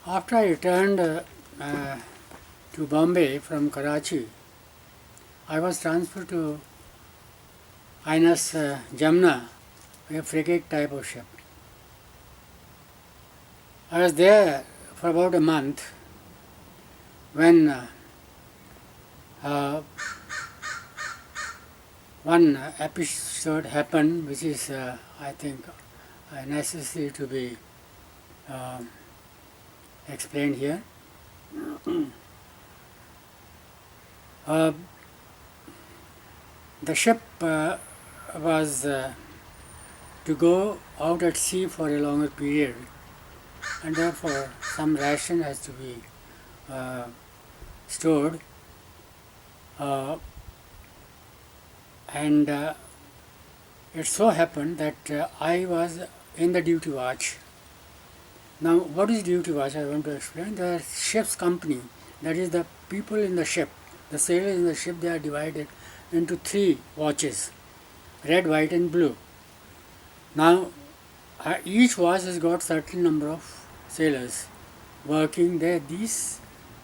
After I returned to Bombay from Karachi, I was transferred to INS Jamna, a frigate type of ship. I was there for about a month when one episode happened which is, I think, necessary to be explained here. The ship was to go out at sea for a longer period, and therefore some ration has to be stored, and it so happened that I was in the duty watch. Now, what is duty watch? I want to explain. The ship's company, that is the people in the ship, the sailors in the ship, they are divided into 3 watches: red, white and blue. Now, each watch has got certain number of sailors working there. This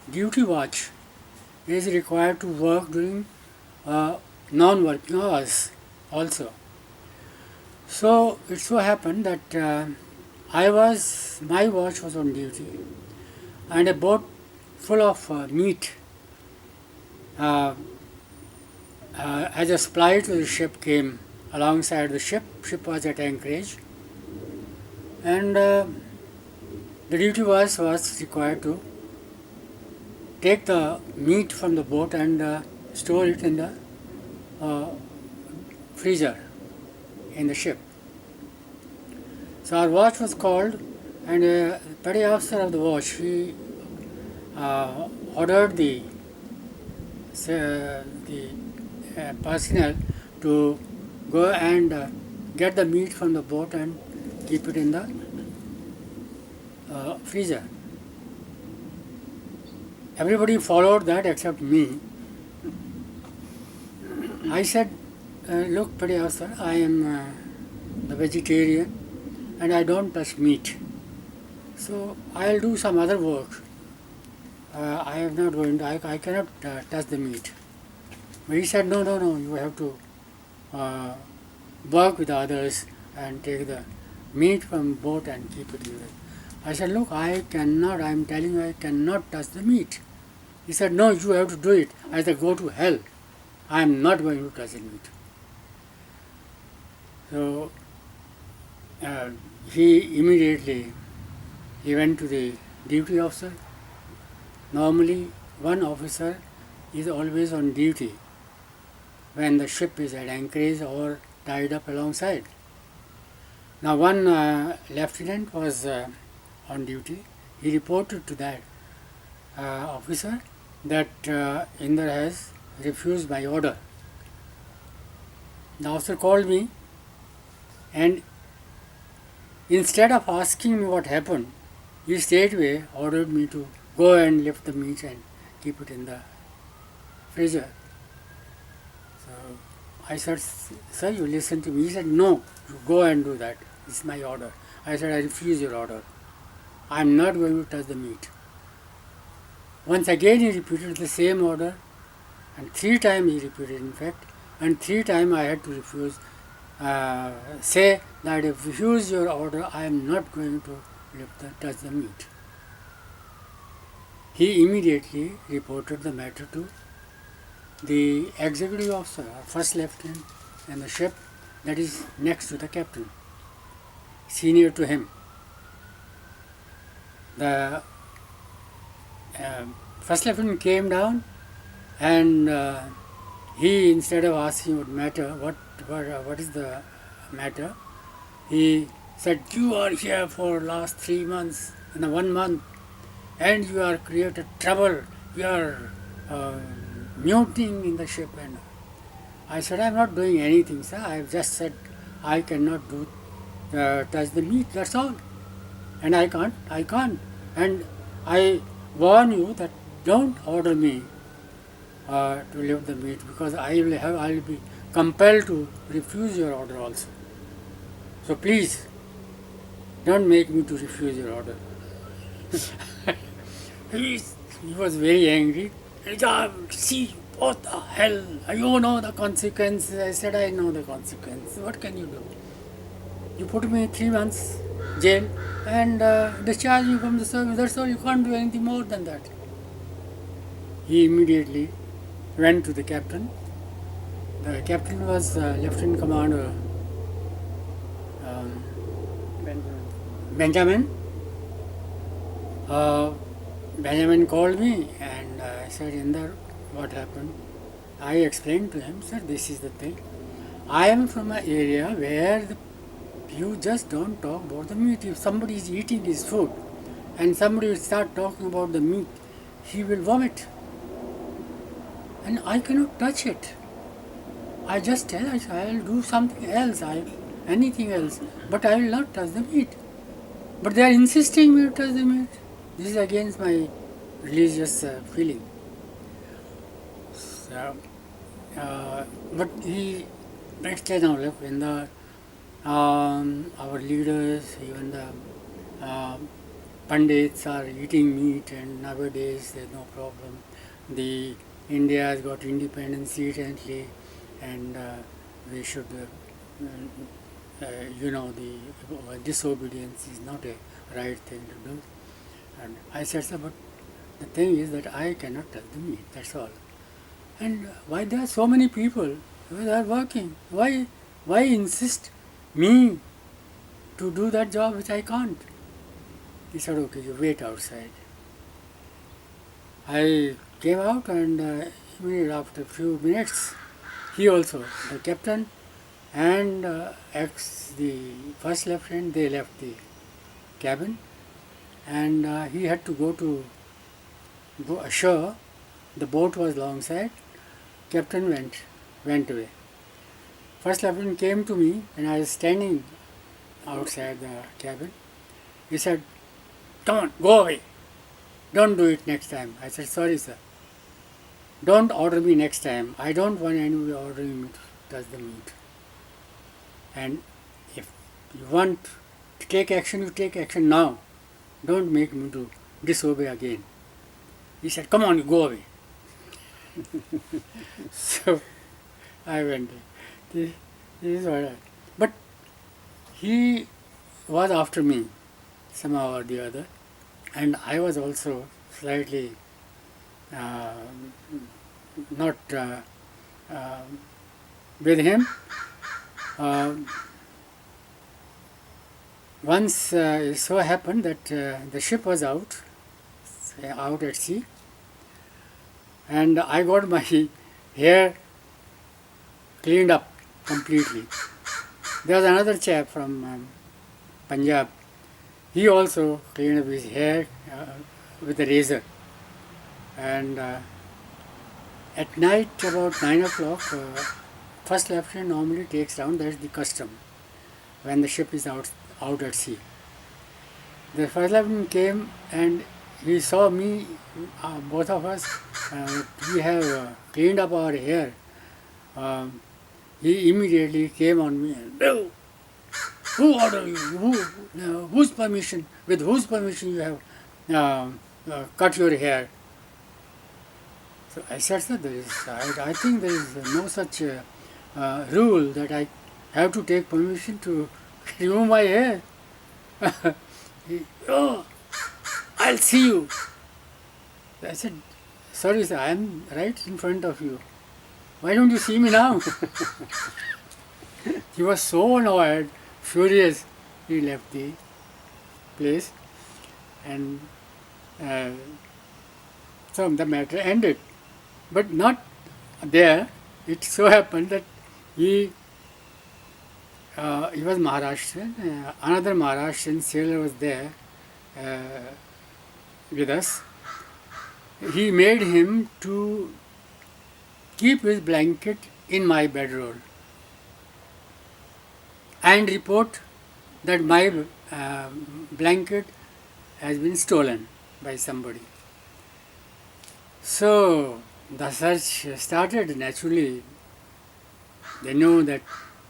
duty watch is required to work during non-working hours also. So it so happened that my watch was on duty, and a boat full of meat as a supply to the ship came alongside the ship. Ship was at anchorage, and the duty was required to take the meat from the boat and store it in the freezer in the ship. So our watch was called, and the petty officer of the watch, he ordered the personnel to go and get the meat from the boat and keep it in the freezer. Everybody followed that except me. I said, look, petty officer, I am the vegetarian and I don't touch meat. So I'll do some other work. I am not going to, I cannot touch the meat. But he said, no, you have to work with others and take the meat from the boat and keep it in there. I said, look, I cannot, I am telling you, I cannot touch the meat. He said, no, you have to do it. I said, go to hell. I am not going to touch the meat. So he immediately went to the duty officer. Normally, one officer is always on duty when the ship is at anchorage or tied up alongside. Now, one lieutenant was on duty. He reported to that officer that INDER has refused my order. The officer called me, and instead of asking me what happened, he straightway ordered me to go and lift the meat and keep it in the freezer. So I said, sir, you listen to me. He said, no, you go and do that. This is my order. I said, I refuse your order. I am not going to touch the meat. Once again he repeated the same order, and 3 times he repeated, in fact, and 3 times I had to refuse, say that if you refuse your order, I am not going to touch the meat. He immediately reported the matter to the executive officer, first lieutenant in the ship, that is next to the captain, senior to him. The first lieutenant came down, and he, instead of asking what is the matter, he said, you are here for last 3 months, in 1 month, and you are created trouble, you are mutinying in the ship. And I said, I am not doing anything, sir. I have just said I cannot touch the meat, that's all. And I can't. And I warn you that don't order me to lift the meat, because I will be compelled to refuse your order also. So please, don't make me to refuse your order. He was very angry. See, what the hell? You know the consequences. I said, I know the consequence. What can you do? You put me 3 months jail and discharge you from the service. That's all. You can't do anything more than that. He immediately went to the captain. The captain was Lieutenant Commander um, Benjamin. Uh, Benjamin called me and said, Inder, what happened? I explained to him, sir, this is the thing. I am from an area where you just don't talk about the meat. If somebody is eating his food and somebody will start talking about the meat, he will vomit. And I cannot touch it. I just tell I will do something else, anything else, but I will not touch the meat. But they are insisting me to touch the meat. This is against my religious feeling. So, but he, next time now, when the our leaders, even the pandits are eating meat, and nowadays there's no problem. The India has got independence recently, and we should, the disobedience is not a right thing to do. And I said, sir, but the thing is that I cannot touch the meat. That's all. And why there are so many people who are working? Why insist me to do that job which I can't? He said, okay, you wait outside. I came out and immediately after a few minutes, he also, the captain and the first lieutenant, they left the cabin, and he had to go ashore. The boat was alongside. Captain went away. First lieutenant came to me and I was standing outside the cabin. He said, come on, go away. Don't do it next time. I said, sorry sir. Don't order me next time. I don't want anybody ordering me to touch the meat. And if you want to take action, you take action now. Don't make me to disobey again. He said, come on, you go away. So I went. This is what but he was after me somehow or the other, and I was also slightly not with him. Once it so happened that the ship was out at sea, and I got my hair cleaned up completely. There was another chap from Punjab. He also cleaned up his hair with a razor. And at night, about 9 o'clock, first lieutenant normally takes down. That is the custom when the ship is out at sea. The first lieutenant came and he saw me, both of us. We have cleaned up our hair. He immediately came on me and, "No, who ordered you? Whose permission? With whose permission you have cut your hair?" So I said, "Sir, I think there is no such rule that I have to take permission to remove my hair." "Oh, I'll see you." I said, "Sorry, sir, I am right in front of you. Why don't you see me now?" He was so annoyed, furious. He left the place, and so the matter ended. But not there. It so happened that he was Maharashtrian. Another Maharashtrian sailor was there with us. He made him to keep his blanket in my bedroll and report that my blanket has been stolen by somebody. So the search started. Naturally, they knew that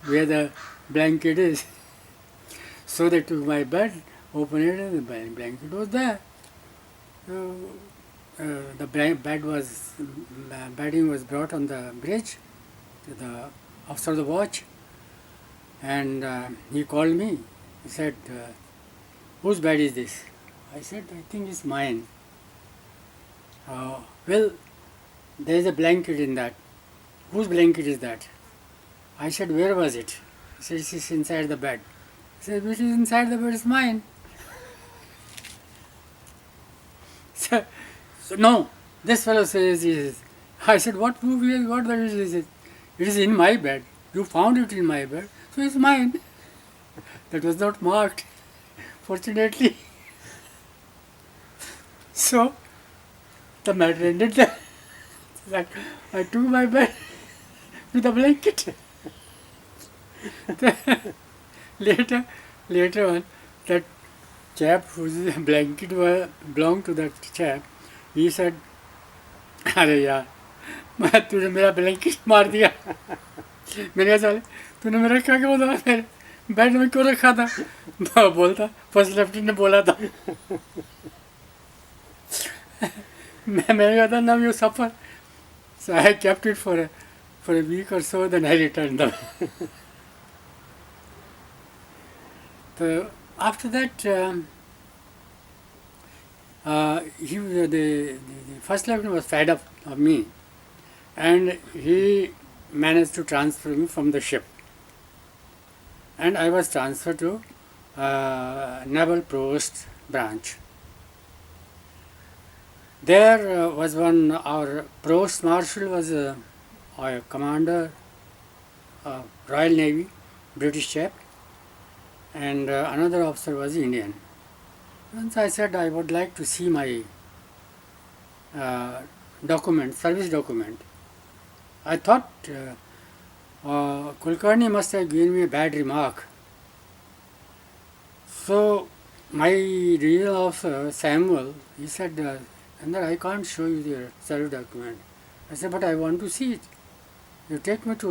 where the blanket is. So they took my bed, opened it, and the blanket was there. So, the bedding was brought on the bridge to the officer of the watch, and he called me. He said, "Whose bed is this?" I said, "I think it's mine." Well, there is a blanket in that. Whose blanket is that? I said, "Where was it?" He said, "It's inside the bed." I said, "Which is inside the bed is mine." So no, this fellow says, yes. I said, "What proof is what that is?" It is in my bed. You found it in my bed, so it's mine. That was not marked, fortunately. So the matter ended there. That I took my bed with a blanket. later, later on, that chap whose blanket belonged to that chap, he said, "अरे यार, तूने मेरा blanket मार दिया." मैंने कहा, "साले तूने मेरा क्या क्या बोला, मेरे बेड में क्यों रखा था?" बोलता, "फर्स्ट लेफ्टिनेंट ने बोला था." मैंने कहा था, "Now you suffer." So I kept it for a week or so, then I returned them. So after that, the first lieutenant was fed up of me, and he managed to transfer me from the ship. And I was transferred to Naval Provost branch. There was our Provost Marshal was a commander, Royal Navy, British chap, and another officer was Indian. Once I said I would like to see my service document. I thought Kulkarni must have given me a bad remark. So my regional officer, Samuel, he said, "Inder, I can't show you the service document." I said, "But I want to see it. You take me to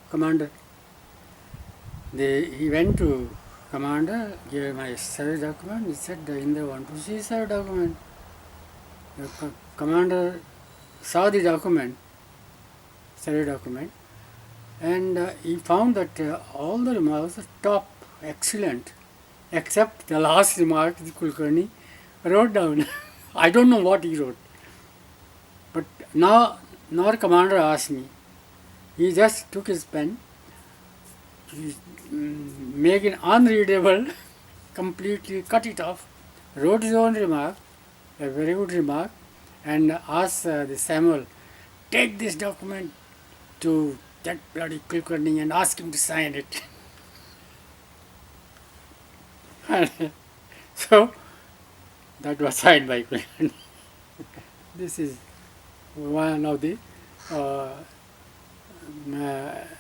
commander." He went to commander, gave my service document. He said, "Inder, want to see service document." The commander saw the document, service document, and he found that all the remarks are top, excellent, except the last remark the Kulkarni wrote down. I don't know what he wrote, but now nor commander asked me. He just took his pen, make it unreadable, completely cut it off, wrote his own remark, a very good remark, and asked the Samuel, "Take this document to that bloody Kulkarni and ask him to sign it." So that was signed by Kulkarni. This is one of the uh,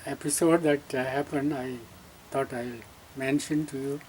episode that happened. I thought I'll mention to you.